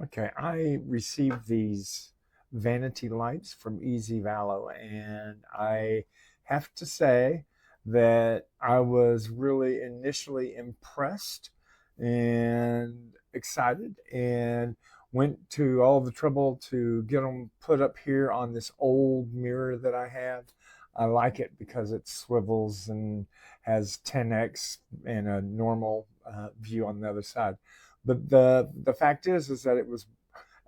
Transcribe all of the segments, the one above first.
Okay, I received these vanity lights from EZVALO, and I have to say that I was really initially impressed and excited, and went to all the trouble to get them put up here on this old mirror that I have. I like it because it swivels and has 10x and a normal view on the other side. But the fact is that it was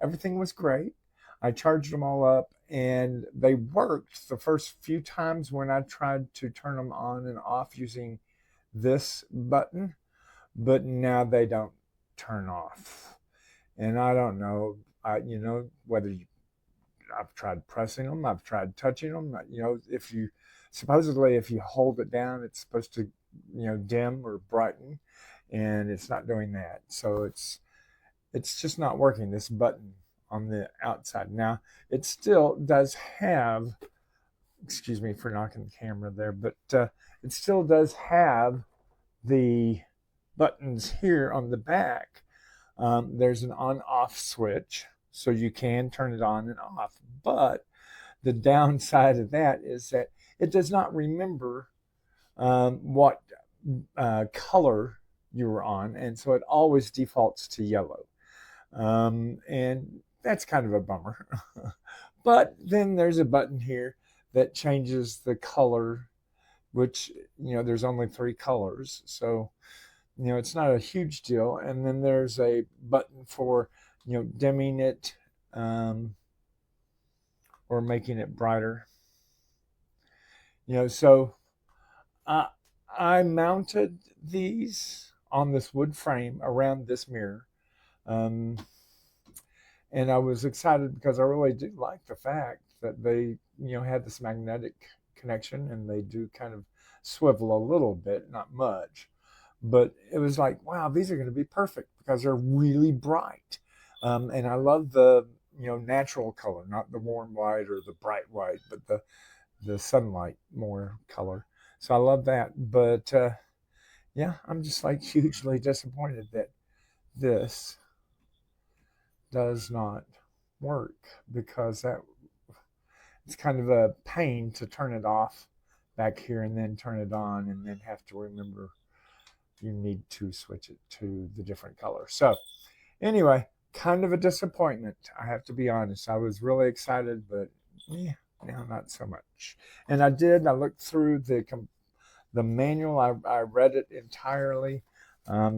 everything was great. I charged them all up and they worked the first few times when I tried to turn them on and off using this button, but now they don't turn off. And I don't know, whether I've tried pressing them, I've tried touching them. If you supposedly if you hold it down, it's supposed to, dim or brighten, and it's not doing that. So it's just not working, this button on the outside. Now, it still does have, excuse me for knocking the camera there, but it still does have the buttons here on the back. There's an on off switch, so you can turn it on and off. But the downside of that is that it does not remember what color you were on, and so it always defaults to yellow. And that's kind of a bummer. But then there's a button here that changes the color, which, there's only three colors. So, it's not a huge deal. And then there's a button for, dimming it, or making it brighter. So uh, I mounted these on this wood frame around this mirror. Um, and I was excited because I really do like the fact that they, had this magnetic connection, and they do kind of swivel a little bit, not much. But it was like, wow, these are going to be perfect because they're really bright. And I love the, natural color, not the warm white or the bright white, but the sunlight more color. So I love that. But yeah, I'm just like hugely disappointed that this does not work, because that it's kind of a pain to turn it off back here and then turn it on and then have to remember you need to switch it to the different color. So anyway, kind of a disappointment, I have to be honest. I was really excited, but yeah, now not so much. And I looked through the manual. I read it entirely,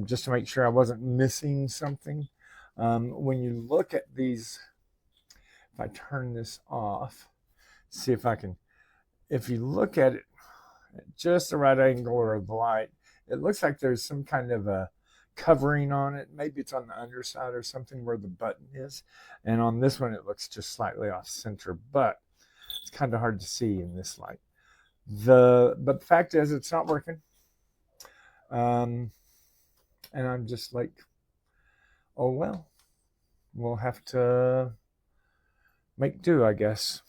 just to make sure I wasn't missing something. When you look at these, if I turn this off, see if I can, if you look at it at just the right angle or the light, it looks like there's some kind of a covering on it. Maybe it's on the underside or something where the button is. And on this one, it looks just slightly off center, but it's kind of hard to see in this light. But the fact is, it's not working. And I'm just like, oh well, we'll have to make do, I guess.